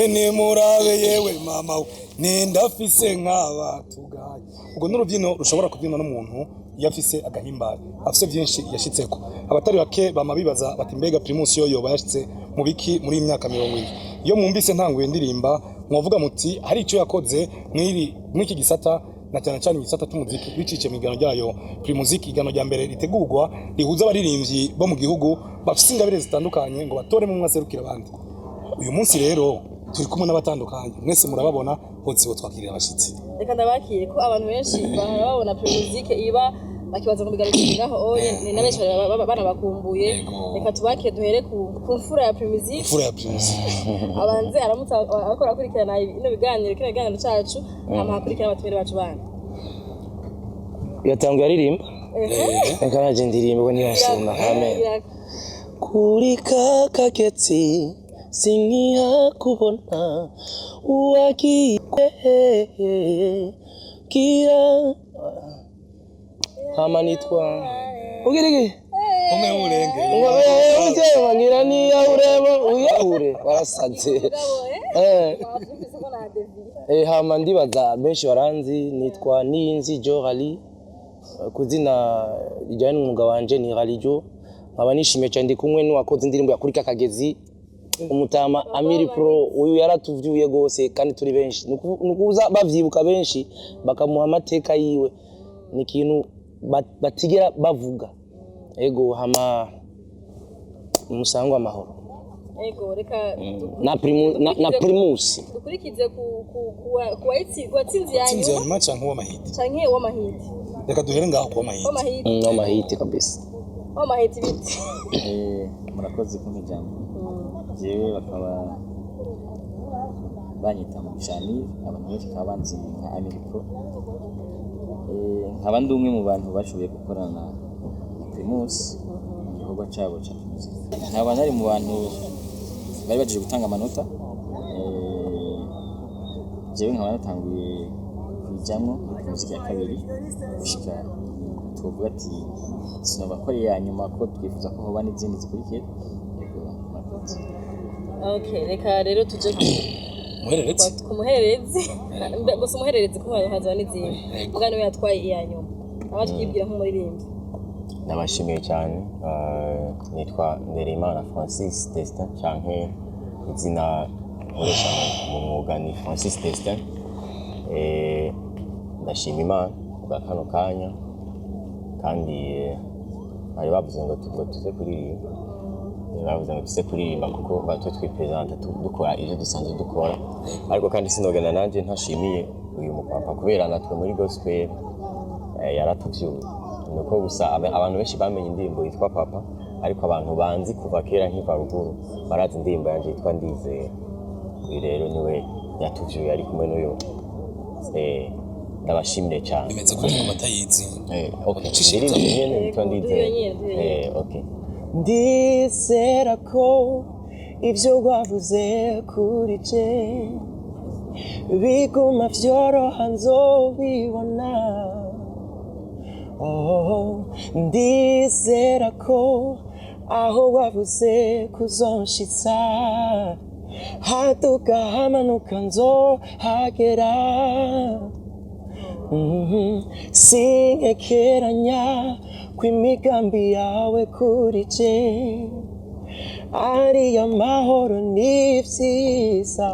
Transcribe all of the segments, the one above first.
ni murabe yewe mama nindafise nk'abatugaye ubwo n'urubyino rushobora kubyina n'umuntu yafise agahimbare afise byinshi yashitseko abatari bake bamabibaza bati mbega Primus yoba yashitse mu biki muri imyaka 20 iyo mwumvise ntanguye ndirimba mwavuga muti hari icyo yakoze mw'iki gisata na cyane igisata cy'umuziki bicice mu ihiganwa ryayo Primusic ihiganwa rya mbere ritegurwa rihuza abaririmbyi bo mu gihugu bafise ingabire zitandukanye ngo batore mu mwaserukira abandi uyu munsi rero turi kumwe n'abatandukanye mwese murababona bose bo twakirira abashitsi reka ndabakire ko abantu benshi babona Primusic iba bakibaza ngo bigarukira ngaho oye ni nabenshi bana bakumbuye reka tubakire duhere ku mfura ya Primusic abanze aramutse akora kurikirana ino biganiro cyacu amakurikirana abatumire bacu bana yatanguye aririmba reka naje ndirimba ngo ntiyasoma amen kuri kakaketsi singiha kubona uwagiye kira hamanitwa ugirigi umwe urenge uje wangira ni ureba uyahure warasaze hama ndibaza benshi baranzi nitwa Ninzi Joe Rallye kuzina rijyanye n'umwuga wanje ni Rallye Joe nkaba nishimiye cyane ndi kumwe n'uwakoze indirimbo ya kuri kakagezi umutama Amiri Pro uyu yaratuvyuye gose kandi turi benshi nukuza bavyibuka benshi bakamuha amateka yiwe ni kintu batigera bavuga ego hama umusango amahoro ego reka na Primus dukurikize ku watsinzi yanyu macha nko w'amahiti canke w'amahiti reka duhere ngaho ku w'amahiti w'amahiti kabisa w'amahiti biti murakoze kumijambo jewe bakaba banyita mu cyane abantu benshi kabanzi nka Amiri Pro nkaba ndi umwe mu bantu bashoboye gukorana na Primus mu gikorwa cyabo cya Primusic nkaba nari mu bantu bari baje gutanga amanota jewe nkaba natanguye kujyamo Primusic ya kabiri gushika tuvuga ati sinabakoreye ya nyuma ko twifuza ko hoba n'izindi zikurikiye okay reka rero tuje kumuhererezi gusa umuhererezi ko haza n'izindi mugano yatwaye iyanyuma abatwibwira nk'umuririmbyi nabashimiye cyane nitwa Nderimana Francis Destin canke izina nkoresha mu mwuga ni Francis Destin ndashima Imana bwa kano kanya kandi bari bavuze ngo tuze kuririmba bavuze ngo tuze kuririmba kuko batwe twipresenta dukora ivyo dusanzwe dukora ariko kandi sinogana nanje ntashimiye uyu mupapa kubera natwe muri gospel yaratuvyuye nuko gusa abantu benshi bamenye indirimbo yitwa Papa ariko abantu banzi kuva kera nkiva ruguru barazi indirimbo yanje yitwa Ndizera rero niwe yatuvyuye ari kumwe n'uyo ndabashimire cyane bimeze ko amatayizi okay ndirimbo nyene yitwa Ndizera okay ndizera ko ibyo wavuze kuri je biguma vyoroha nzobibona ndizera ko aho wavuze kuzonshitsa haduka hamanuka nzohagera sinkekeranya kw'imigambi yawe kuri je ariyo mahoro n'ivyiza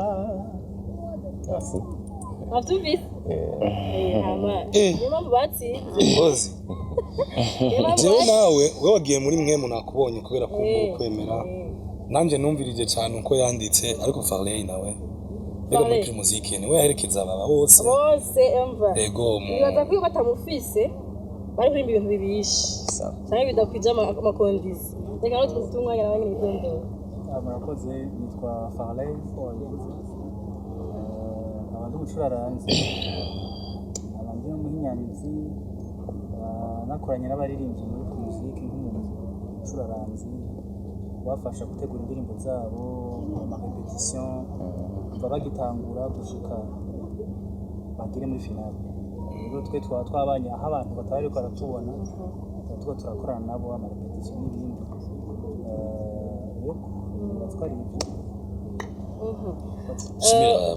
Avyumvise niyo mpamvu batsinze jewe nawe we wagiye muri mwe nakubonye kubera ko kwemera nanje numvirije cyane uko yanditse ariko Farley nawe rero muri Primusic niwe yaherekeza aba bose emva ego bibaza ko batamufise bari kurimba ibintu bibishe cyane bidakwije amakondizi reka no tumwanya nawe n'itondo murakoze nitwa Farley abantu gucuraranze abantu n'umuhinyanzi nakoranye n'abaririmbyi muri Primusic nk'umuntu ucuraranze bafasha gutegura indirimbo zabo mu repetition kuva bagitangura gushika bagire muri finale rero twe twabanye aho abantu batari ko baratubona tuba turakorana nabo ama repetition n'ibindi batwari shimira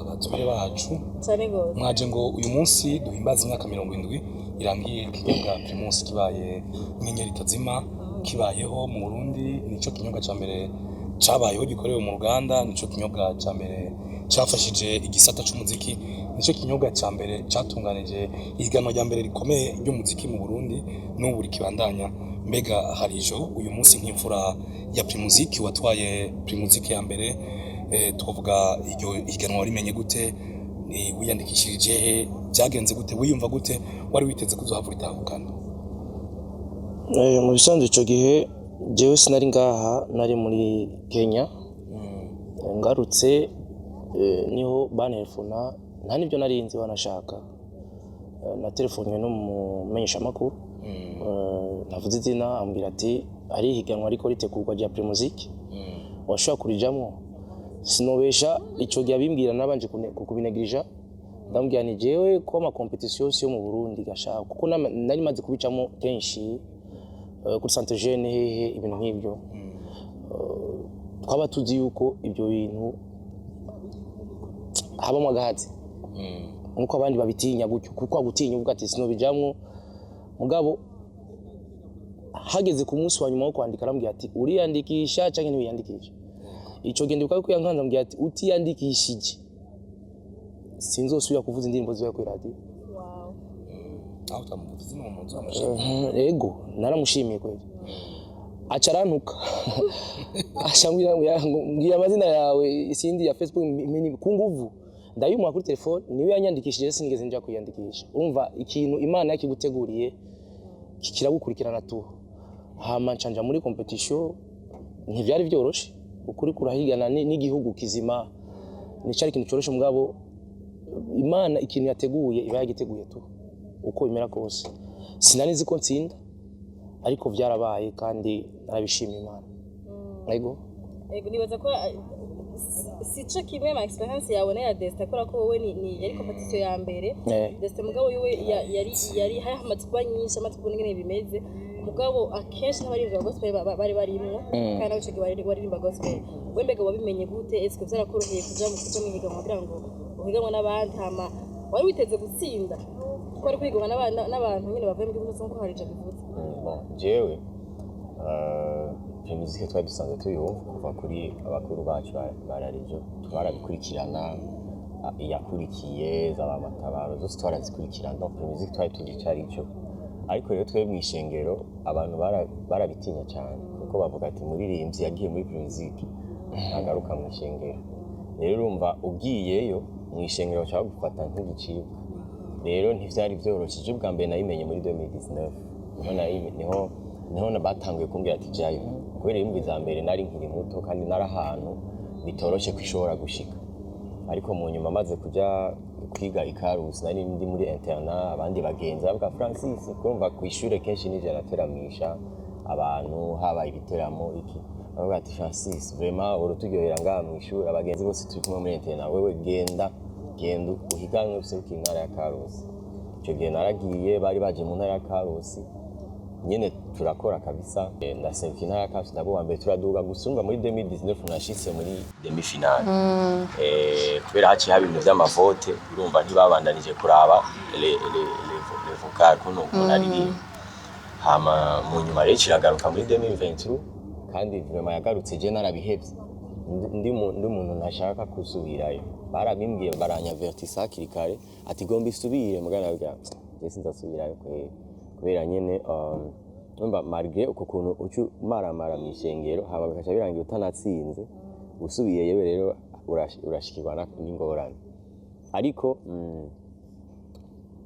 batumire bacu cyane gose mwaje ngo uyu munsi duhimbaza imyaka 70 irangiye ikinyobwa Primus kibaye inyenyeri itazima kibayeho mu Burundi. Nico kinyobwa ca mbere cabayeho gikorewe mu Ruganda, nico kinyobwa ca mbere cafashije igisata c'umuziki, nico kinyobwa ca mbere catunganije ihiganwa rya mbere rikomeye ry'umuziki mu Burundi, n'ubu rikibandanya. Mbega hari jo uyu munsi nk'imfura ya Primusic watwaye Primusic ya mbere, tuvuga iryo higanwa rimenye gute, ni wiyandikishije he, byagenze gute, wiyumva gute, wari witeze kuzohavura itahukana? Mu bisanzwe ico gihe jewe sinari ngaha, nari muri Kenya. Ngarutse niho bantelefona, nta nibyo narinzi banashaka. Na telefone no mu menyesha makuru, navuze izina ambwira ati ari higanwa ariko ritegurwa rya Primusic, washobora kurijamwo. Sinobesha ico gihe abimbwira nabanje kubinegirija, ndambwira ni jewe ko ama competition yo mu Burundi gashaka, kuko nari maze kubicamo kenshi kuri centre jeune hehe ibintu nk'ibyo. Twaba tuzi yuko ibyo bintu habamo agahatsi, nkuko abandi babitinya gutyo, kuko agutinya uvuga ati sinobijamwo. Mugabo hageze ku munsi wa nyuma wo kwandika arambwira ati uriyandikisha canke ntibiyandikisha. Ico gihe ndibuka yuko yankanza ambwira ati utiyandikishije sinzosubira kuvuza indirimbo ziwe kuri radio. Aho utamuvuze no munzu amushimye. Ego naramushimiye kweli. Aca arantuka ashambwira ngira amazina yawe isindi ya Facebook ku nguvu, ndayumuha kuri telefone, niwe yanyandikishije, sinigeze nja kuyandikisha. Urumva ikintu Imana yakiguteguriye kiragukurikirana tu. Hama ncanja muri competition, ntivyari vyoroshe, ukuri kurahigana n'igihugu kizima, nicari ikintu cyoroshe. Mugabo Imana ikintu yateguye iba yagiteguye tu uko bimera kose. Sinanizi ko ntsinda, ariko vyarabaye kandi narabishimiye Imana. Ego nibaza ko sico kimwe ma experience yawe na ya Destin, akora ko wowe ni yari competition ya mbere. Destin mugabo yiwe yari hamaze kuba nyinshi, amaze kubona ingene bimeze. Mugabo akenshi n'abarimba gospel bari barimwo, kandi nawe cyo waririmba gospel. We mbega wabimenye gute? Eske vyarakoroheye kuja mu higanwa kugira ngo uhiganwa n'abandi? Hama wari witeze gutsinda ko ari kwigwa n'abantu nyine bavuye mu gihugu cyose, nko harije bivuze. Jewe Primusic twari dusanzwe tuyumva kuva kuri abakuru bacu bararijo, twarabikurikirana, iyakurikiye z'abamatabaro zose twarazikurikirana. Donc Primusic twari tuzi carico, ariko rero twe mw'ishengero abantu barabitinya cyane, kuko bavuga ati muririmbyi yagiye muri Primusic agaruka mw'ishengero. Rero urumva ugiyeyo mw'ishengero cyangwa gufata nk'igicibwa, rero ntivyari vyoroshe. Bwa mbere nayimenye muri 2019, niho batanguye kumbwira ati jayo, kubera imvi za mbere nari nkiri muto kandi nari ahantu bitoroshe kwishobora gushika. Ariko mu nyuma maze kuja kwiga ikarusi, nari ndi muri interna, abandi bagenzi bavuga Francis, kumva ku ishure kenshi nije arateramisha abantu, haba ibiteramo iki, bavuga ati Francis vraiment uruturyohera ngaha mu ishure, abagenzi bose turi kumwe muri interna, wewe genda uhiganwe useruka intara ya Karusi. Ico gihe naragiye, bari baje mu ntara ya Karusi nyene turakora kabisa, ndaseruka intara ya Karusi, ndabo wa mbere turaduga gusumba. Muri 2019 nashitse muri demi finale, kubera haciye haba ibintu vy'amavote, urumva ntibabandanije kuraba les vocales kuno naririmba. Hama mu nyuma rero kiragaruka muri 2023, kandi vraiment yagarutse je narabihevye, ndi umuntu ntashaka kusubirayo. Barabimbwiye baranyavertisa hakiri kare ati gomba isubire, mugana bwa Yesu ndasubirayo kubera nyene numva malgré uko kuntu ucu maramara mw'ishengero, haba bikaca birangira utanatsinze, usubiye yewe rero urashikirwa n'ingorane. Ariko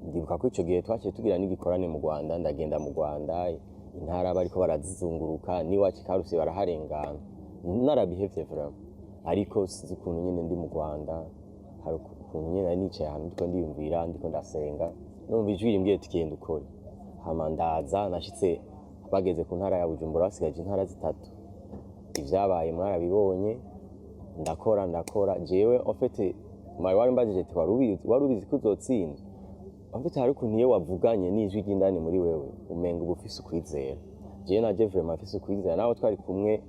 ndibuka ko ico gihe twaciye tugira n'igikorane mu Rwanda, ndagenda mu Rwanda, intara bariko barazizunguruka, niwacu Karusi baraharengana, narabihevye vraiment. Ariko sizi ukuntu nyene ndi mu Rwanda, hari ukuntu nyene nicaye ahantu ndiko ndiyumvira, ndiko ndasenga, numva ijwi rimbwiye ati genda ukore. Hama ndaza, nashitse bageze ku ntara ya Bujumbura, basigaje intara zitatu. Ivyabaye mwarabibonye, ndakora jewe en fait wari mbajije ati warubizi ko uzotsinda. En fait hari ukuntu iyo wavuganye n'ijwi ry'indani muri wewe umenga uba ufise ukwizera. Jewe naje vraiment mfise ukwizera, naho twari kumwe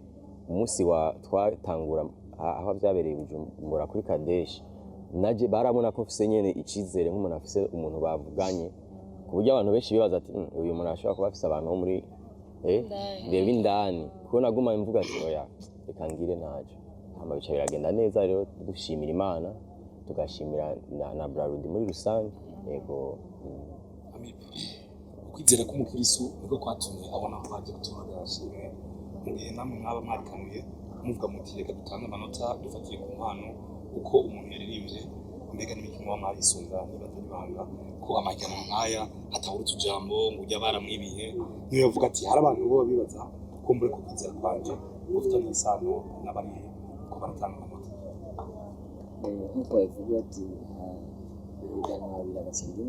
umunsi wa twatangura aho byabereye Bujumbura kuri Kadeshi naje barabona ko mfise nyene icizere nk'umuntu afise umuntu bavuganye ku buryo abantu benshi bibaza ati uyu muntu ashobora kuba afise abantu bo muri reba indani kuko naguma mvuga ati oya reka ngire ntaco hama bica biragenda neza rero dushimira Imana tugashimira na Brarudi muri rusange yego ukwizera k'umukristo niko kwatumye abona ko baje gutora agashimwe mugihe namwe mwaba mwarikanuye muvuga muti reka dutange amanota dufatiye ku mpano uko umuntu yaririmbye mbega n'imikino wa mwarisunga niba atari banga ko amahiganwa nk'aya atahura utujambo ngo ujya baramwibiye niyo yavuga ati hari abantu bo bibaza ko mbure ku kwizera kwanje gufitanye isano n'abari ko baratanga amanota nk'uko yavuga ati ihiganwa biragatsinda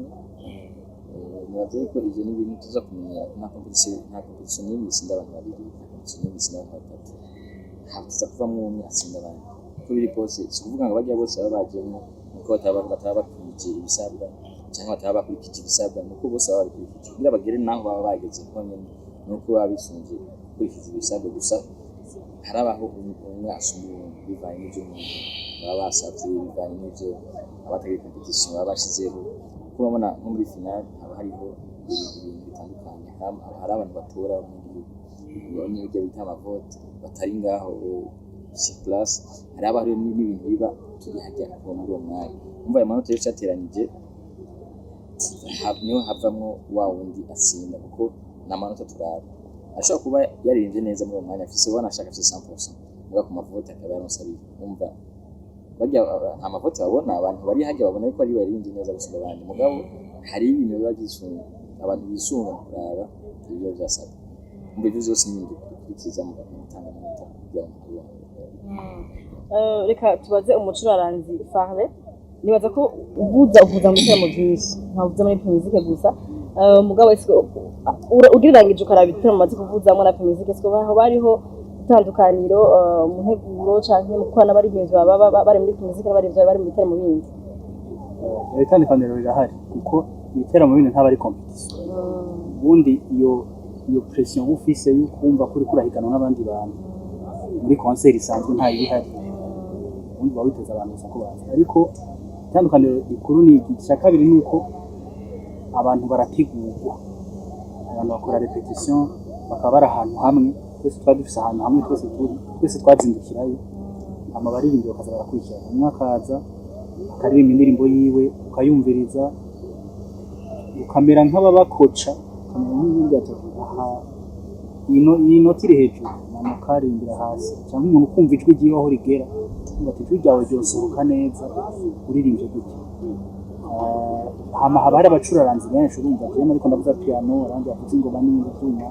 nibaze ko ivyo ni ibintu tuza kumenya nta competition n'imwe isinda abantu babiri nta competition n'imwe isinda abantu batatu tuza kuvamwo umwe atsinda abandi uko biri kose si ukuvuga ngo barya bose baba bajemwo nuko bataba bakurikije ibisabwa cyangwa bataba bakurikije ibisabwa nuko bose baba babikurikije kugira bagere naho baba bageze konyene nuko baba bisunze kurikije ibisabwa gusa harabaho umwe asumba bivanye n'ivyo umuntu baba basavye bivanye n'ivyo abatari competition baba bashizeho urabona nko muri finale haba hariho ibintu bitandukanye hari abantu batora mu gihugu n'ibyo bita amavote batari ngaho si plus hari abari n'ibintu biba turi hajya muri uwo mwanya umva ayo manota yose yateranyije niho havamwo wa wundi atsinda kuko ni amanota turaba ashobora kuba yaririmbye neza muri uwo mwanya afise ubona ashaka afise 100% muga ku mavote akaba yaronse umva bajya nta mavote babona abantu bari hajya babona ko ari baririmbye neza gusumba abandi mugabo hari ibintu biba gisunga abantu bisunga kuraba ibyo byasaba umva ibyo byose n'ibindi bikiza mu gutanga amanota kugira ngo reka tubaze umucuraranzi Farle nibaza ko uvuza mu biteramo byinshi ntavuza muri Primusic gusa mugabo ugereranyije ukaraba ibiteramo maze kuvuzamo na Primusic aho bariho itandukaniro mu nteguro canke mu kwana bari genzi baba bari muri Primusic bari mu biteramo bindi itandukaniro rirahari kuko ibiteramo bindi ntabari competition ubundi iyo pression ufise yo kumva kuri kurahiganwa n'abandi bantu muri concert isanzwe nta ibihari ubundi bawiteza abantu gusa ko bazi ariko itandukaniro rikuru ni igice kabiri nuko abantu barategurwa abantu bakora repetition bakaba bari ahantu hamwe twese twari dufise ahantu hamwe twese twazindukirayo amabaririmbyi bakaza barakurikirana umwe akaza akaririmba indirimbo yiwe ukayumviriza ukamera nk'ababakoca iyi noti iri hejuru namukaririmbira hasi cyangwa umuntu ukumva ijwi ryiwe aho rigera ati ijwi ryawe ryosohoka neza uririmbye gutya haba hari abacuraranzi benshi urumva jewe ariko ndavuza piano abandi bavuza ingoma n'ibyuma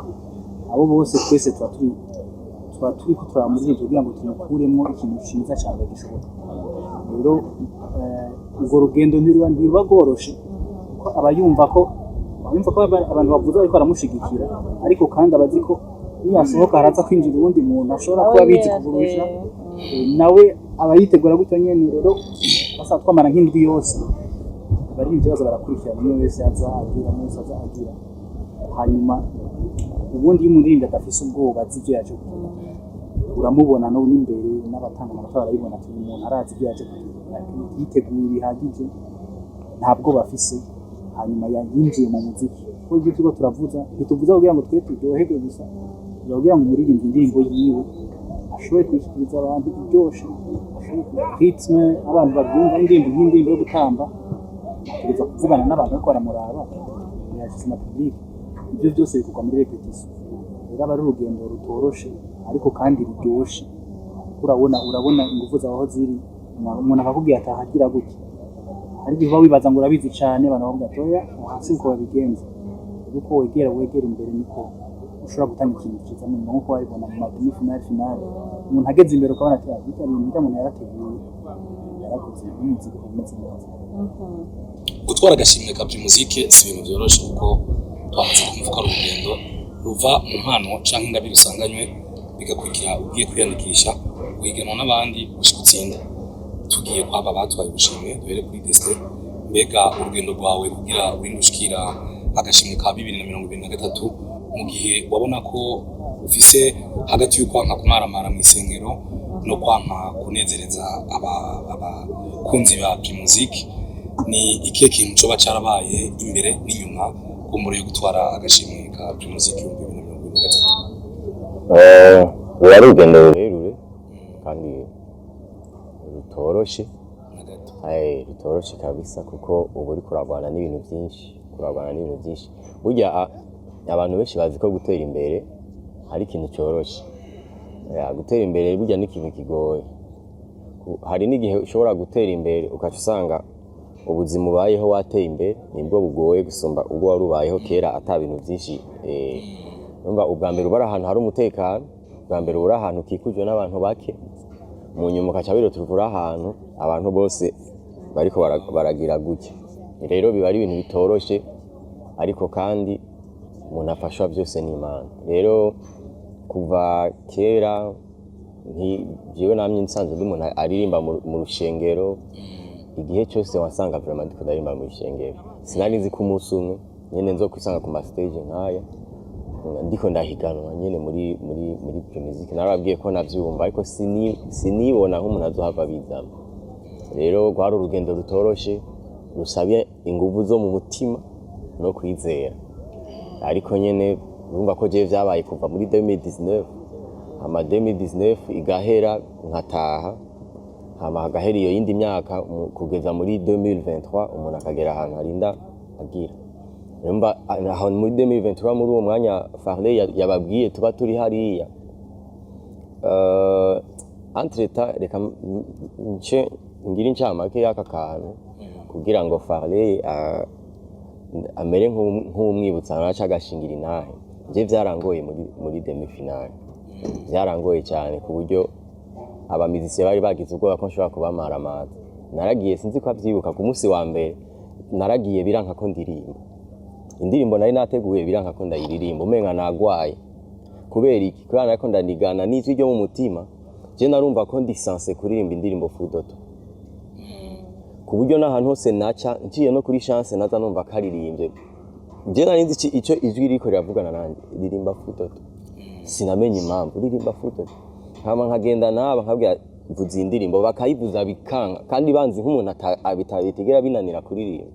abo bose twese tuba turi ko turamuririmba kugira ngo tumukuremo ikintu cyiza cyane gishoboka rero urwo rugendo ntiruba rworoshe ko abayumva ko abantu bavuza ariko baramushigikira ariko kandi abazi ko niyasohoka haraza kwinjira ubundi muntu ashobora kuba abizi kuvurusha nawe aba yitegura gutyo nyene rero basa twamara nk'indwi yose bari ibibazo barakurikirana niyo wese azagira hanyuma ubundi iyo umuririmbyi adafise ubwoba azi ibyo yaje kuvuga uramubona no n'imbere n'abatanga amanota barabibona ati umuntu arazi ibyo yaje kuvuga yiteguye bihagije ntabwo bafise hanyuma yinjiye mu muziki ko ibyo tuko turavuza bituvuza kugira ngo twe turyoherwe gusa kugira ngo umuririmbyi indirimbo yiwe ashoboye kwishikiriza abantu iryoshe ritme abantu babyumva indirimbo yo gutamba kuza kuvugana n'abantu ariko baramuraba yashyize na public ibyo byose bikorwa muri repetition rero aba ari urugendo rutoroshe ariko kandi ruryoshe urabona ingufu zawe aho ziri umuntu akakubwira ati ahagira gutya ariko uba wibaza ngo urabizi cyane abantu bavuga ati oya hasi uko babigenza kuko wegera imbere niko ushobora gutanga ikintu cyiza mu nko wabibona mu mademi finale umuntu ageze imbere ukabona ati bita ibintu umuntu yarateguye yarakoze imiziki imeze neza gutwara agashimwe ka Primusic si ibintu byoroshye kuko twamaze kumva ko ari urugendo ruva mu mpano cyangwa ingabire usanganywe bigakurikira ugiye kwiyandikisha wiganwa n'abandi gushikutsinda tugiye kwaba batwaye ubushimwe duhere kuri Destin mbega urugendo rwawe kugira urindushikira agashimwe ka 2023 mu gihe wabona ko ufise hagati y'ukwanka kumaramara mu isengero no kwampa kunezereza abakunzi ba Primusic ni ikihe kintu coba carabaye imbere n'inyuma kumbura yo gutwara agashimwe ka Primusic 2023? Wari urugendo rurerure kandi rutoroshe rutoroshe kabisa kuko ubu uri kuragwana n'ibintu byinshi burya abantu benshi bazi ko gutera imbere hari ikintu cyoroshe gutera imbere burya n'ikintu kigoye hari n'igihe ushobora gutera imbere ukaca usanga ubuzima ubayeho wateye imbere nibwo bugoye gusumba ubwo wari ubayeho kera ata bintu byinshi numva ubwa mbere ubara ahantu hari umutekano ubwa mbere ubura ahantu ukikujwe n'abantu bake mu nyuma ukaca wirotuvura ahantu abantu bose bariko baragira gutya rero biba ari ibintu bitoroshe ariko kandi umuntu afashwa byose n'Imana rero kuva kera jewe namye nsanzwe ndi umuntu aririmba mu rushengero igihe cyose wasanga vraiment ndiko ndarimba mu rushengero sinari nzi ko umunsi umwe nyene nzo kwisanga ku stage nkaya ndiko ndahiganwa nyene muri Primusic narababwiye ko navyumva ariko sinibona nk'umuntu azohava bizama rero rwari urugendo rutoroshe rusabye inguvu zo mu mutima no kwizera ariko nyene urumva ko je vyabaye kuva muri 2019 ama 2019 igahera nkataha hama hagahera iyo yindi myaka kugeza muri 2023 umuntu akagera ahantu harinda agira Remba aho muri 2023 muri uwo mwanya Farley yababwiye tuba turi hariya entreta reka ngira incamake y'aka kantu kugira ngo Farley amere nk'umwibutsa naca agashingira intahe je vyarangoye muri demi finale vyarangoye cyane ku buryo abamizisiye bari bagize ubwoba ko nshobora kubamara amazi naragiye sinzi ko avyibuka ku munsi wa mbere naragiye biranka ko ndirimba indirimbo nari nateguye biranka ko ndayiririmba umenga nagwaye kubera iki kubera ko ndanigana n'ijwi ryo mu mutima je narumva ko ndi sanse kuririmba indirimbo fudoto ku buryo n'ahantu hose naca ngiye no kuri chance naza numva karirimbye je nari nzi ico ijwi riko riravugana nanje ririmba fudoto sinamenye impamvu ririmba fudoto hama nkagenda naba nkabwira vuza indirimbo bakayivuza bikanga kandi banzi nk'umuntu abitabigera binanira kuririmba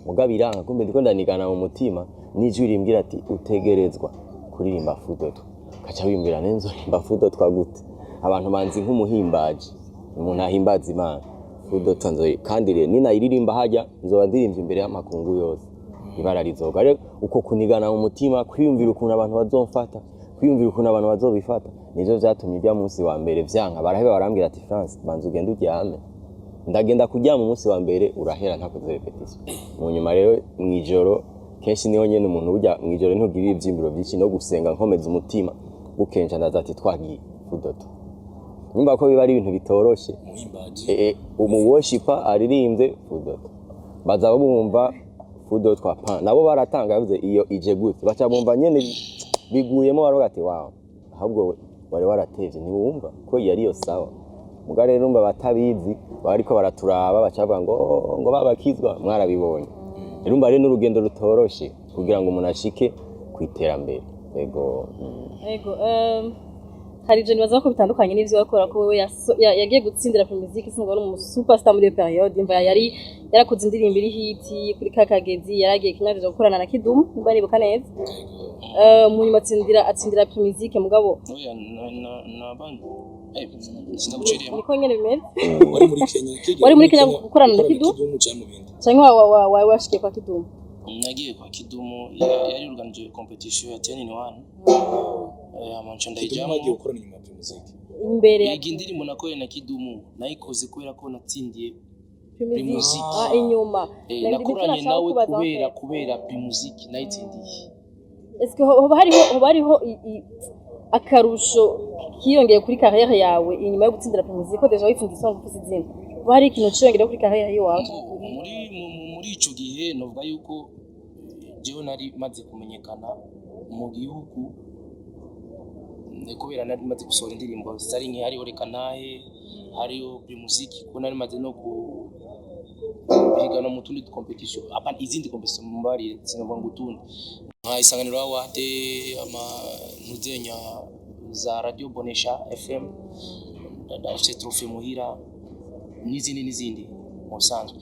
mugabiranga kumbe ndiko ndanigana mu mutima n'ijwi rimbwira ati utegerezwa kuririmba fudoto kaca wimbwira nenzo rimba fudoto gute abantu banzi nk'umuhimbaji umuntu ahimbaza Imana fudoto nzoyi kandi rero ninayiririmba hajya nzoba ndirimvye imbere y'amakungu yose ibara rizoga rero uko kunigana mu mutima kwiyumvira ukuntu abantu bazomfata kwiyumvira ukuntu abantu bazobifata nivyo vyatumye ujya munsi wa mbere vyanka baraheba barambwira ati France banza ugende uryame ndagenda kujya mu munsi wa mbere urahera ntakoze repetition mu nyuma rero mwijoro kenshi niho nyene umuntu burya mwijoro ntugirira ivyimbiro byinshi no gusenga nkomeza umutima bukenja ndaza ati twagiye fudoto nimba ko biba ari ibintu bitoroshe umu worshiper aririmbye fudoto baza bumva fudoto kwa pan nabo baratanga yavuze iyo ije gute baca bumva nyene biguyemo baroga ati wow ahubwo bari waratevye ntiwumva ko yari yo sawa muga rero umba batabizi bariko baraturaba bacavuga ngo babakizwa mwarabibonye rero umba rero n'urugendo rutoroshe kugira ngo umuntu ashike kw'iterambere yego hari ibyo nibaza ko bitandukanye n'ivyo wakora ko wewe yagiye gutsindira Primusic singo ari umu superstar muri period imva yari yarakoze indirimbo iri hiti kuri kakagezi yaragiye kinarije gukorana na Kidumu nimba nibuka neza mu nyuma atsindira Primusic mugabo niko nyene bimeze wari muri Kenya gukorana na Kidumu cyangwa washikiye kwa Kidumu nagiye kwa Kidumu yari organize competition ya 10 in 1 amancho ndayijamo nagiye gukorana nyuma ya Primusic imbere ya indirimbo nakoye na Kidumu nayikoze kubera ko natsindiye Primusic inyuma nakoranye nawe kubera Primusic nayitsindiye est-ce que hoba hariho akarusho kiyongeye kuri carrière yawe inyuma yo gutsindira Primusic ko deja witsindiye song ufise izina bari ikintu ciyongera kuri carrière yawe muri ico gihe novuga yuko jewe nari maze kumenyekana mu gihugu kubera nari maze gusohora indirimbo zari nke hariho reka nahe hariho Primusic ko nari maze no higanwa mu tundi competition apa izindi competition mbari sinovuga ngo utundi nka isanganiro awade ama ntuzenya za radio bonesha FM ndafite trofe muhira n'izindi mu bisanzwe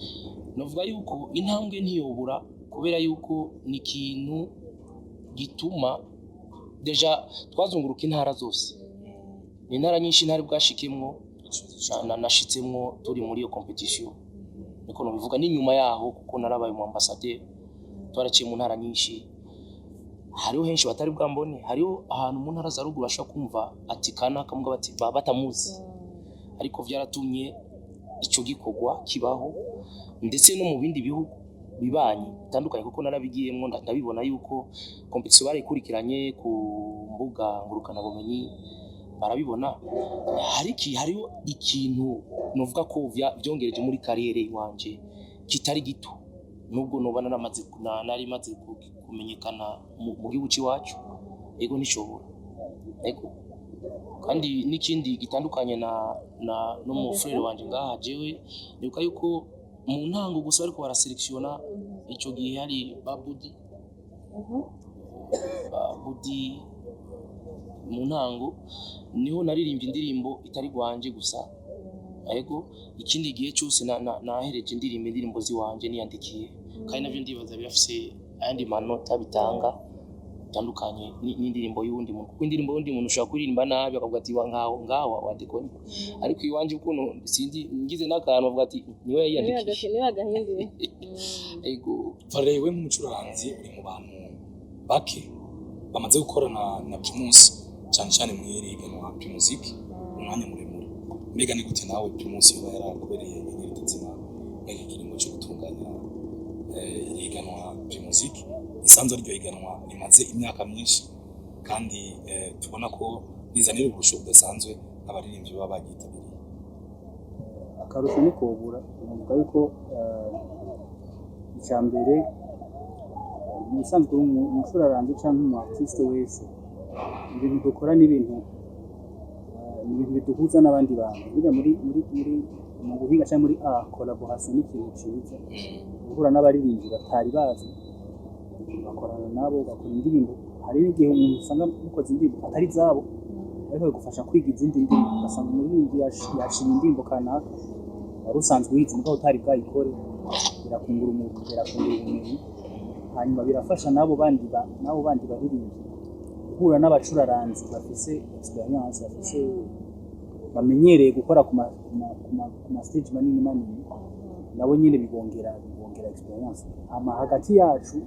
novuga yuko intambwe ntiyobura kubera yuko ni ikintu gituma deja twazunguruka intara zose intara nyinshi ntari bwashikemwo nashitsemwo turi muri iyo competition niko nobivuga n'inyuma yaho kuko narabaye mu ambassadeur twaraciye mu ntara nyinshi hariho henshi batari bwambone hariho ahantu mu ntara za ruguru ashaka kumva ati kana kamuga bati batamuzi ariko vyaratumye ico gikorwa kibaho ndetse no mu bindi bihugu bibanyi bitandukanye kuko narabigiyemwo ndabibona yuko competition barayikurikiranye ku mbuga ngurukana bumenyi barabibona hariho ikintu novuga ko vyongereje muri kariyere wanje kitari gito nubwo nobana nari maze kumenyekana mu gihugu cyacu ego nishobora ego kandi n'ikindi gitandukanye no mu frere wanje ngaha jewe nibuka yuko mu ntango gusa ariko baraselektiona ico gihe hari babudi mu ntango niho naririmbye indirimbo itari gwanje gusa ego ikindi gihe cyose nahereje indirimbo ziwanje niyandikiye kandi navyo ndibaza birafise ayandi manota bitanga bitandukanye n'indirimbo y'undi muntu kuko indirimbo y'undi muntu ushaka kuririmba nabi akavuga ati ngaho wadekonye ariko iwanje ukuntu sindi ngize n'akantu avuga ati niwe yayandikiye niwe agahinduye ego varewe nk'umucuranzi uri mu bantu bake bamaze gukorana na Primus cyane mu ihiganwa Primusic umwanya muremure mbega ni gute nawe Primus yoba yarakubereye inyeritezima y'igirimo cyo gutunganya ihiganwa Primusic isanzwe ryo higanwa rimaze imyaka myinshi kandi tubona ko rizanira ubusho budasanzwe abaririmbyi baba bagitabiriye akarusho ni kubura uvuga yuko icyambere musanzwe umucuraranzi cyangwa umu artiste wese ibintu dukora n'ibintu biduhuza n'abandi bantu bijya muri mu guhinga cyangwa muri collaboration n'ikintu cyiza guhura n'abaririmbyi batari bazi bakorana nabo bakora indirimbo hari n'igihe umuntu usanga mukoze indirimbo atari zabo ariko bigufasha kwiga izindi ndirimbo ugasanga umuririmbyi yashiye indirimbo kanaka wari usanzwe wize mugabo utari bwayikore birakungura ubumenyi hanyuma birafasha nabo bandi baririmbyi guhura n'abacuraranzi bafise experience bafise bamenyereye gukora ku ma stage manini nabo nyine bibongera experience ama hagati yacu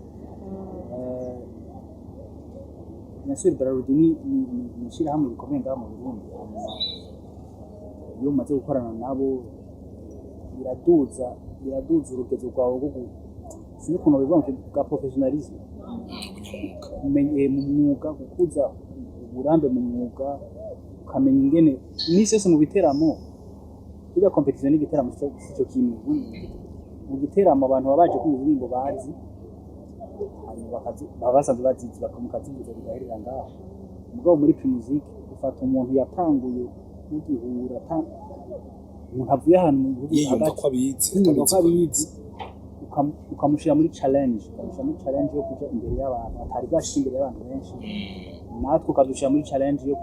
Nasuri Bararudi ni shirahamwe rikomeye ngaha mu Burundi iyo umaze gukorana nabo biraduza urugezo rwawe rwo sinzi ukuntu bivuga bwa professionalism umenye mu mwuga gukuza uburambe mu mwuga ukamenya ingene iminsi yose mu biteramo burya competition n'igiteramo cyo kimwe mu giteramo abantu babaje kumva indirimbo bazi hanyuma basanzwe bazizi bakamukazibuza bigahirira ngaho mugabo muri Primusic ufata umuntu yatanguye mugihura umuntu avuye ahantu mu gihugu hagati ukamushira muri challenge yo kuja imbere y'abantu atari bashika imbere y'abantu benshi natwe ukadushira muri challenge yo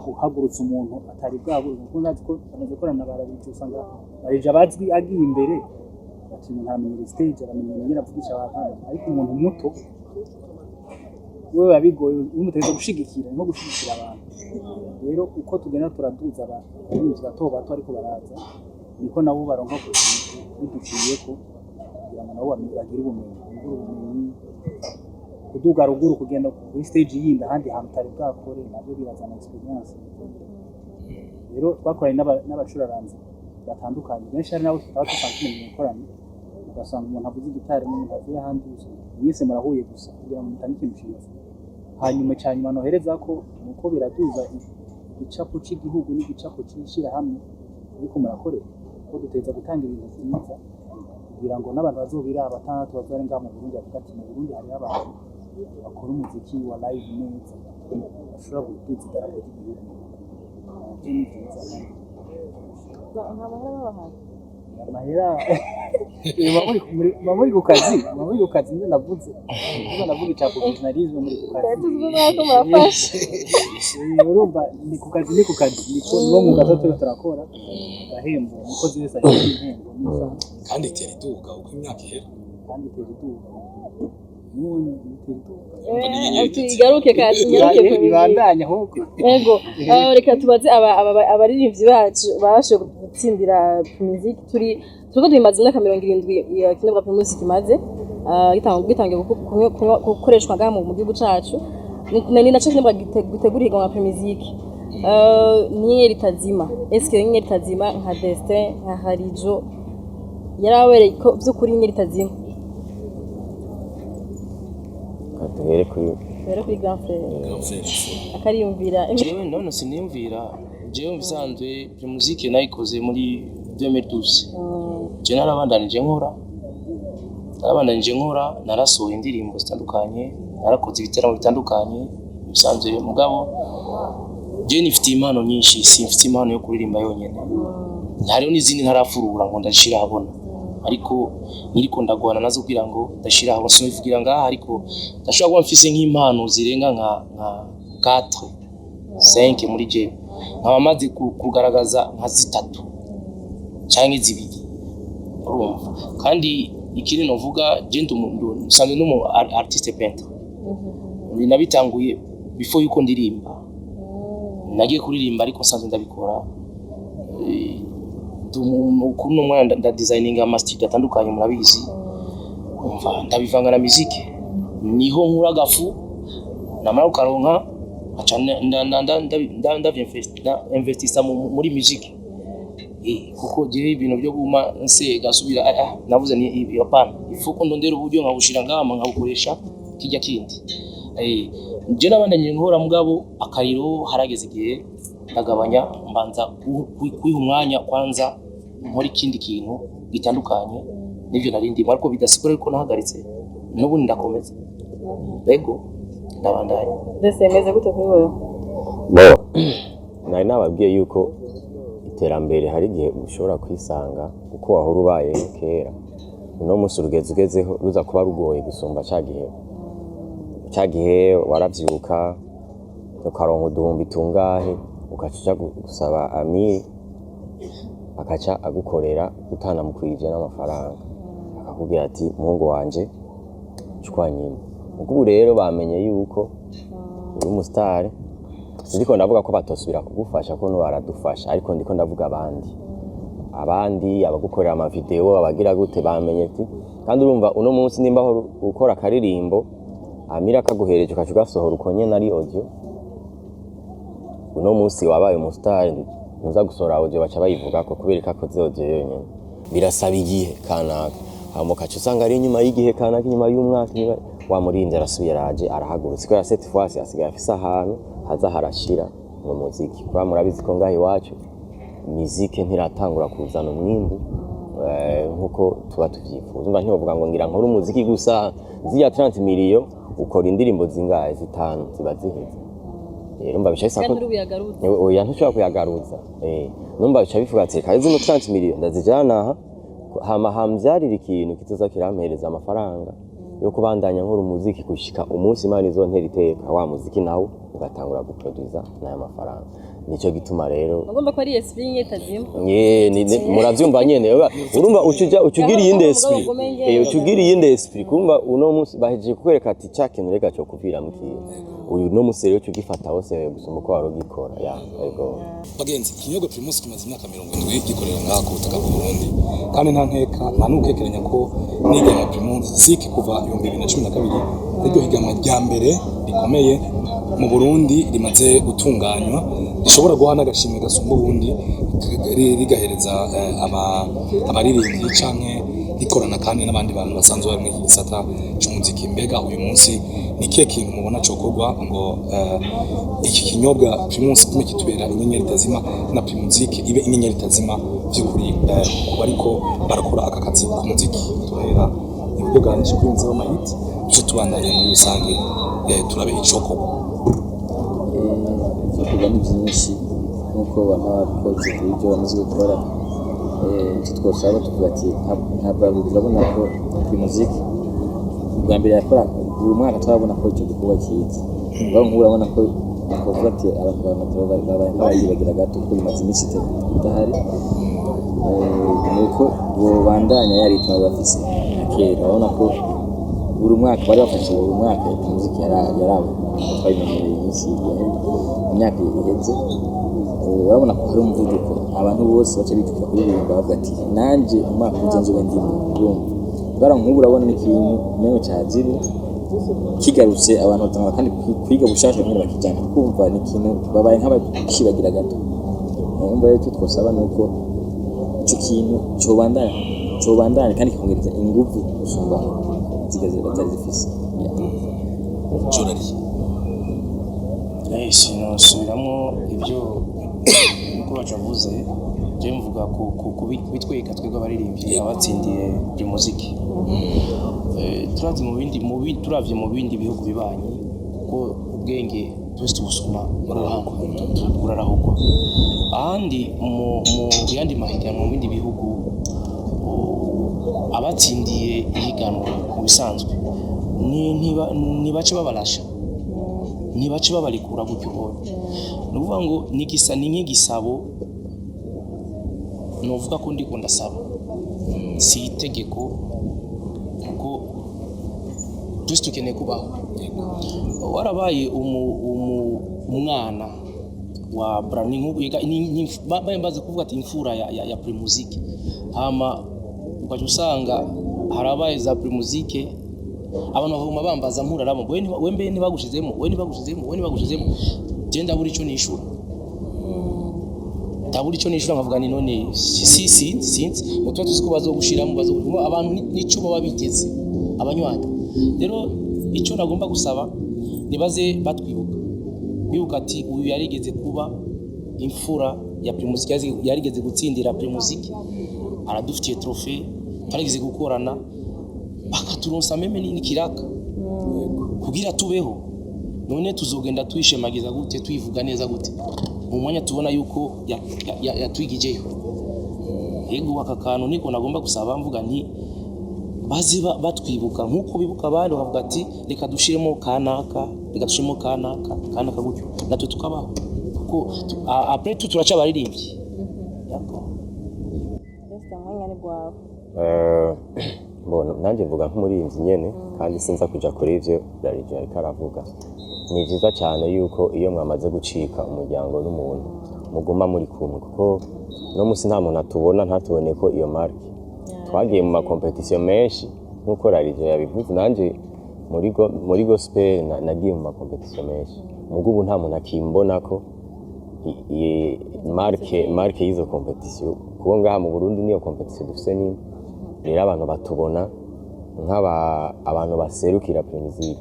guhagurutsa umuntu atari bwahaguruka kuko nzi ko bamaze gukorana barabije usanga barije abazwi agiye imbere ati umuntu amenyera stage aramenyera avugisha abantu ariko umuntu muto wewe abigoye umuteza gushigikira nko gushigikira abantu rero uko tugenda turaduza abantu bato ariko baraza niko nabo baronka biduciye ko kugira ngo nabo bagire ubumenyi kuduga ruguru kugenda kuri stage yindi ahandi hantu tari bwakore nabyo birazana experience rero twakoranye n'abacuraranzi batandukanye benshi ari nabo tutaba dusanzwe mu gukorana ugasanga umuntu avuze gitari umuntu avuye ahandi mwese murahuye gusa kugira ngo mutane ikintu cyiza hanyuma cyanyuma nohereza ko nuko biraduza igicapo cy'igihugu n'igicapo cy'ishira hamwe ariko murakorera ko duteza gutanga ibintu byiza kugira ngo n'abantu bazobira abatandatu bazare ngaha mu Burundi bavuga ati mu Burundi hari abantu bakora umuziki wa live neza bashobora gutuza idarapo ry'igihugu amahera muri ku kazi niyo navuze niba navuga icya professionalisme muri ku kazi tuzumva ko murafashe urumva ni ku kazi niko mu gato turakora gahembo umukozi wese agira ihembo kandi itera iduga uko imyaka ihera kandi itera iduga igaruke kazi nyaruke ibandanya ahubwo yego reka tubaze abaririmbyi bacu babashoboye gutsindira Primusic turiko tubimaze imyaka 70 ikinebwa Primusic kimaze gitangiye gukoreshwa ngaha mu gihugu cacu ni naco kinebwa gitegura ihiganwa Primusic n'inyenyeri itazima eske inyenyeri itazima nka Destin nka Joe yarawereye ko by'ukuri inyenyeri itazima duhere kuri grand frère akariyumvira jewe none sinimvira jewe mbisanzwe Primusic nayikoze muri 2012 je narabandanije nkora narasohoye indirimbo zitandukanye narakoze ibiteramo bitandukanye bisanzwe mugabo je nifite impano nyinshi simfite impano yo kuririmba yonyene hariho n'izindi ntarafurura ngo ndashira habona ariko niriko ndagwana nazo kugira ngo ndashira habona sinivugira ngaha ariko ndashobora kuba mfise nk'impano zirenga nka 4 5 muri je nkaba maze kugaragaza nka 3 canke 2 urumva kandi ikiri novuga je nsanzwe n'umu artiste peintre nabitanguye before yuko ndirimba nagiye kuririmba ariko nsanzwe ndabikora kuno mwana nda designing ama studio atandukanye murabizi umva ndabivanga na musique niho nkura gafu namara ukaronka acha investisa muri musique kuko je ibintu byo guma nse gasubira navuze ni yapana ifuko ndondera uburyo nkabushira ngama nkabukoresha kijya kindi je nabandanye nkora mugabo akariro harageze igihe ndagabanya mbanza kwiha umwanya kwanza muri kindi kintu gitandukanye nivyo narindi ariko bidasikora ariko nahagaritse n'ubu ndakomeza bego ndabandanye desemeze gute kuri wewe nari nababwiye yuko iterambere hari igihe ushobora kwisanga uko wahora ubaye kera uno munsi ugezeho ruza kuba rugoye gusumba cyagihe waravyuka ukaronka uduhumbi tungahe ukaca gusaba amiri akaca agukorera utanamukwije n'amafaranga akakubwira ati muhungu wanje chukwa nyine ubu rero bamenye yuko uri umustar siriko ndavuga ko batosubira kugufasha ko no baradufasha ariko ndiko ndavuga abandi abagukorera ama video abagira gute bamenye ati kandi urumva uno munsi nimba aho ukora akaririmbo amira kaguhereje ukaca ugasohora uko nyene ari audio uno munsi wabaye umustar ntuza gusohora audio baca bayivuga ko kubereka ko audio yonyene birasaba igihe kanaka hama ukaca usanga ari inyuma y'igihe kanaka inyuma y'umwaka niba wamurinze arasubira araje arahagurutse ko ya cette fois asigaye afise ahantu haza harashira mu muziki kwa murabizi ko ngaho iwacu muziki ntiratangura kuzana umwimbu nkuko tuba tuvyifuza umva ntibavuga ngo ngira nkora umuziki gusa ziya 30 million ukora indirimbo zingahe zitanu ziba ziheze numva bica isako oya ntushobora kuyagaruza numva bica bivuga ati kaze zino 30 million ndazijana hama hamvyarira ikintu kizoza kirampereza amafaranga yo kubandanya nkora umuziki gushika umunsi Imana izontera iteka wa muziki nawo ugatangura guproduza n'aya mafaranga nico gituma rero ugomba ko ari esprit nyetazima muravyumva nyene urumva ucugira iyindi esprit ucugira iyindi esprit kumva uno munsi bahejeje kukwereka ati cyakintu rega cyo kuvira mukiye uyu no munsi rero cugifata hose gusoma ko warogikora yego bagenzi kinyogo Primus kimaze imyaka 70 gikorera ngaha ku butaka bw'u Burundi kandi nta nukekeranya ko n'ihiganwa Primusic kuva 2012 iryo higanwa rya mbere rikomeye mu Burundi rimaze gutunganywa rishobora guha n'agashimwe gasumba ubundi rigahereza abaririmbyi canke rikorana kandi n'abandi bantu basanzwe bari mu gisata cy'umuziki mbega uyu munsi ni kihe kintu mubona cokorwa ngo iki kinyobwa Primus kimwe kitubera inyenyeri itazima na Primusic ibe inyenyeri itazima by'ukuri kuba ariko barakora aka kazi ku muziki tuhera ibyo ganje kwinza amahiti cyo tubandanye muri rusange turabe icokorwa kuba ni byinshi nkuko babikoze kuri byo bamaze gukora icyo twosaba tuvuga ati ntabwo turabona ko Primusic bwa mbere yakora buri mwaka turabona ko icyo gikorwa cyiza ngaho nk'ubu urabona ko twavuga ati abantu bayibagira gato kuko bimaze iminsi idahari nuko bandanya yaritwa bafise kera urabona ko buri mwaka bari bafashe buri mwaka Primusic yarabo twabimenyereye iminsi imyaka iheze urabona ko hari umuvuduko abantu bose baca bifuza kuririmba bavuga ati nanje umwaka uza nzobe ndimo urumva nk'ubu urabona n'ikintu menyo cyaziri kigarutse abantu batanga kandi kwiga bushasha nyine bakijyana kumva n'ikintu babaye nk'abashibagira gato umva rero twosaba nuko icyo kintu cobandanya kandi kikongereza ingufu gusumba zigaze batari zifise sinosubiramo ibyo uko bacavuze je mvuga ku bitweka twebwe abaririmbyi abatsindiye Primusic turavye mu bindi bihugu bibanyi kuko ubwenge twese tubusoma burarahugwa ahandi mu yandi mahiganwa mu bindi bihugu abatsindiye ihiganwa mu bisanzwe ntibace babarasha ntibace babarikura gutyo ubonye ni ukuvuga ngo ni nk'igisabo nuvuga ko ndiko ndasaba si itegeko kuko twese tukeneye kubaho warabaye umwana wa bambaze kuvuga ati imfura ya Primusic hama ukaje usanga harabaye za Primusic abantu bahuma bambaza mpurarabo wembe nibagushizemo genda buri cyo nishura taburi cyo nishura nkavuga ni none sinzi mutwa tuziko bazogushiramo abantu nico baba biteze abanywanya rero icyo nagomba gusaba nibaze batwibuka bibuka ati uyu yarigeze kuba imfura ya Primusic yarigeze gutsindira Primusic aradufitiye trophée tarigeze gukorana bakaturonsa meme n'ikiraka kugira tubeho none tuzogenda twishemagiza gute twivuga neza gute mu mwanya tubona yuko yatwigijeyo yego aka kantu niko nagomba gusaba mvuga nti baziba batwibuka nkuko bibuka abandi bavuga ati reka dushiremo kanaka gutyo natwe tukabaho kuko après tout turaca baririmbyi mbona nanjye mvuga nk'umurinzi nyene kandi sinza kuja kuri ivyo Rallye ariko aravuga ni vyiza cyane yuko iyo mwamaze gucika umuryango n'umuntu muguma muri kumwe kuko no musi nta muntu atubona ntatubone ko iyo marque twagiye mu makompetisiyo menshi nkuko Rallye yabivuze nanje muri gospel nagiye mu makompetisiyo menshi mugubu nta muntu akimbona ko marque y'izo kompetisiyo kuko ngaha mu Burundi niyo kompetisiyo dufise nini rero abantu batubona abantu baserukira Primusic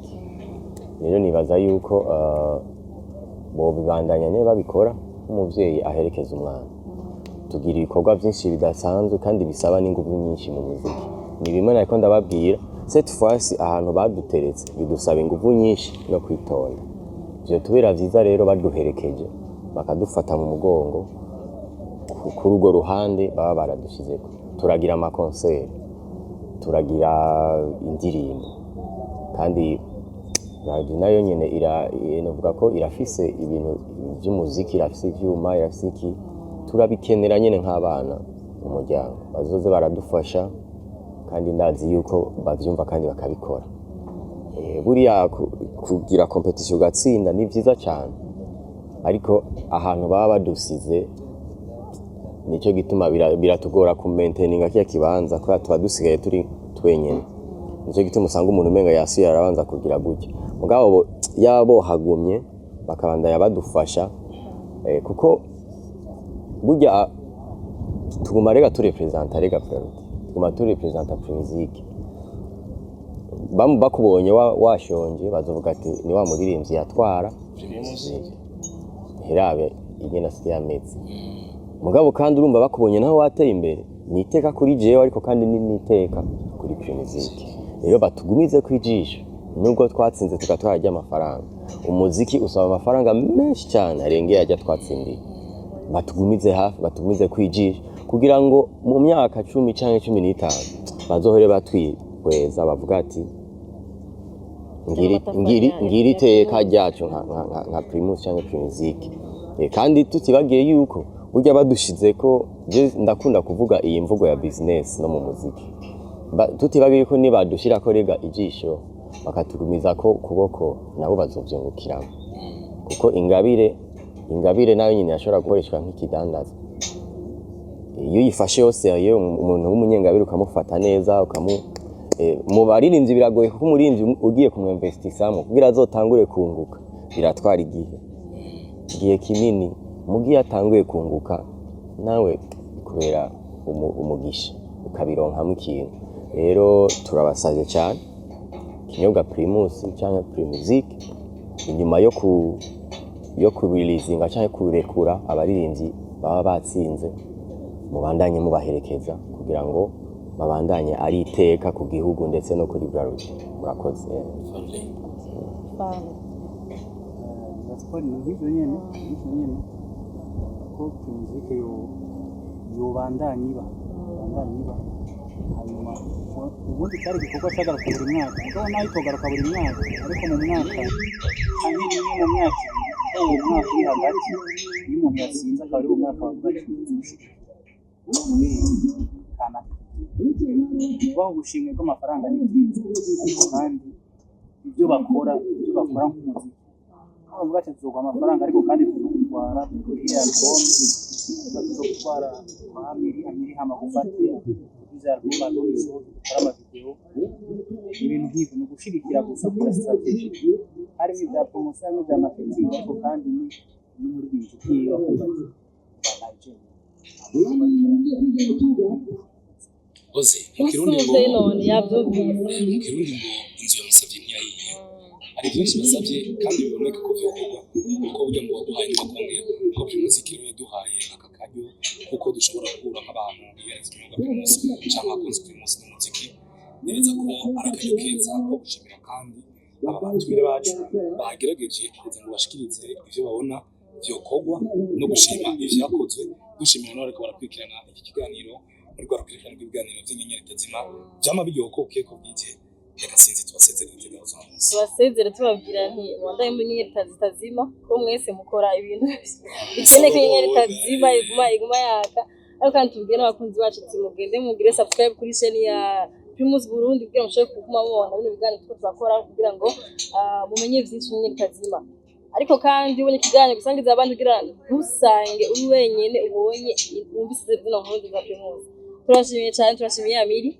rero nibaza yuko bo bibandanya ne babikora nk'umuvyeyi aherekeza umwana tugira ibikorwa byinshi bidasanzwe kandi bisaba n'ingufu nyinshi mu muziki ni bimwe nariko ndababwira cette fois ahantu baduteretse bidusaba ingufu nyinshi no kwitonda byo tubera vyiza rero baduherekeje bakadufata mu mugongo kuri urwo ruhande baba baradushizeko turagira ama concert turagira indirimbo kandi Rallye nayo nyene iravuga ko irafise ibintu by'umuziki irafise ivyuma irafise iki turabikenera nyene nk'abana mu muryango bazoze baradufasha kandi ndazi yuko bavyumva kandi bakabikora buriya kugira competition gatsinda ni vyiza cyane ariko ahantu baba badusize nicyo gituma biratugora ku maintaininga kiya kibanza ko tuba dusigaye turi twenyene nicyo gituma usanga umuntu umenga yasuye arabanza kugira gutya mugabo yabo hagumye bakabandanya badufasha kuko burya tuguma rega turepresenta rega Primusic tuguma turepresenta Primusic bakubonye washonje bazovuga ati ni wa muririmbyi yatwara herabe igena siyametse mugabo kandi urumva bakubonye naho wateye imbere niteka kuri jewe ariko kandi niteka kuri Primusic rero batugumize kwijisha nubwo twatsinze tugatwara amafaranga umuziki usaba amafaranga menshi cyane arengeye ajya twatsindiye batugumize hafi batugumize kwijisha kugira ngo mu myaka 10 canke 15 bazohore batwihweza bavuga ati ngiri iteka ryacu nka Primus canke Primusic. Kandi tutibagiye yuko burya badushize ko ndakunda kuvuga iyi mvugo ya business no mu muziki. Tutibagiye ko nibadushira ko rega ijisho bakatugumiza ko kuboko nabo bazovyungukiramo. Kuko ingabire nayo nyine yashobora gukoreshwa nk'ikidandaza. Iyo yifashe yose yewe umuntu w'umunyengabire ukamufata neza mu baririmbyi biragoye kuko umurinzi ugiye kumwinvestisamo kugira azotangure kunguka biratwara igihe kinini mugiye atanguye kunguka nawe kubera umugisha ukabironkamo ikintu. Rero turabasavye cyane kinyobwa Primus cyangwa Primusic inyuma yo kureleasinga cyangwa kurekura abaririmbyi baba batsinze mubandanye mubaherekeza kugira ngo babandanye ari iteka ku gihugu ndetse no kuri Bralud. Murakoze. Basipori n'ibyo nyene ko Primusic yobandanye hanyuma ubundi cyari gikorwa cyagaruka buri mwaka kuko nayo itogaruka buri mwaka ariko mu mwaka kandi nimwe mu myaka uwo mwaka uri hagati iyo umuntu yatsinze akaba ari umwaka wa kana baho gushimwe bw'amafaranga ni byiza ariko kandi ibyo bakora nk'umuziki bavuga ati tuzogwa amafaranga ariko kandi tuzogutwara kuri album tuzogutwara amiri hama gufate izo album bazobizo gukora amavideo ibintu nk'ibyo ni ugushigikira gusa kuri strategy harimo ibya promotion n'ibya marketing ariko kandi ni muri ibyo kiyo Oze mukirundi ngo none yavyumvise mukirundi ngo inzu yamusavye ntiyayiye hari byinshi basabye kandi biboneka ko byokorwa kuko burya ngo waduhaye n'akongera ko Primusic rero yaduhaye aka karyo kuko dushobora guhura nk'abantu bihereza imyuga Primus cyangwa akunze Primus n'umuziki neza ko ari akaryo keza ko gushimira kandi aba batumire bacu bagerageje kugira ngo bashikirize ivyo babona byokorwa no gushima ivyakozwe dushimira n'abariko barakurikirana iki kiganiro muri rwarukurikirana rw'ibiganiro by'inyenyeri tazima byama biryokoke ko bwije reka sinzi tubasezere tubabwira nti wandaye muri inyenyeri tazima ko mwese mukora ibintu bikeneye ko inyenyeri tazima iguma yaka ariko kandi tubwire n'abakunzi bacu mugende mugire subscribe kuri chaîne ya Primus Burundi kugira ngo mushobore kuguma mubona bino biganiro tuko turakora kugira ngo mumenye byinshi inyenyeri tazima. Ariko kandi ubonye ikiganiro gusangiza abandi kugira ntusange uri wenyene ubonye wumvise zino nkuru za Primus. Turashimiye cyane, turashimiye Amiri,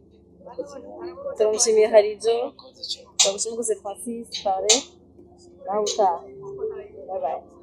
turashimiye Harijo, turashimiye Francis Destin, nawe utaha. Bye bye.